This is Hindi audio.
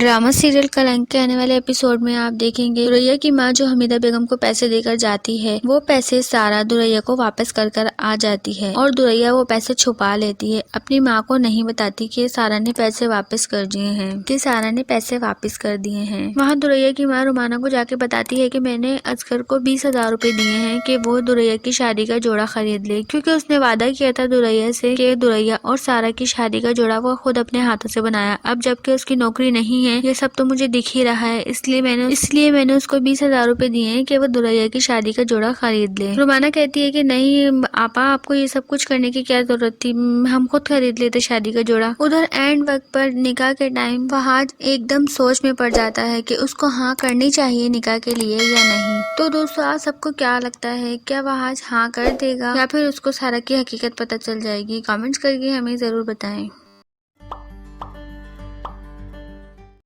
ड्रामा सीरियल कलंक के आने वाले एपिसोड में आप देखेंगे दुरैया की मां जो हमीदा बेगम को पैसे देकर जाती है, वो पैसे सारा दुरैया को वापस कर कर आ जाती है और दुरैया वो पैसे छुपा लेती है। अपनी मां को नहीं बताती कि सारा ने पैसे वापस कर दिए हैं वहाँ दुरैया की मां रुमाना को जाके बताती है कि मैंने असगर को 20,000 रुपए दिए हैं कि वो दुरैया की शादी का जोड़ा खरीद ले, क्योंकि उसने वादा किया था दुरैया से कि दुरैया और सारा की शादी का जोड़ा वो खुद अपने हाथों से बनाया। अब जबकि उसकी नौकरी नहीं है, ये सब तो मुझे दिख ही रहा है, इसलिए मैंने उसको 20,000 रुपए दिए हैं कि वो दुरैया की शादी का जोड़ा खरीद ले। रुमाना कहती है कि नहीं आपा, आपको ये सब कुछ करने की क्या जरूरत थी, हम खुद खरीद लेते शादी का जोड़ा। उधर एंड वक्त पर निकाह के टाइम फहाद एकदम सोच में पड़ जाता है कि उसको हाँ करनी चाहिए निकाह के लिए या नहीं। तो दोस्तों आप सबको क्या लगता है, क्या वह आज हाँ कर देगा या फिर उसको सारा की हकीकत पता चल जाएगी? कमेंट्स करके हमें जरूर बताएं।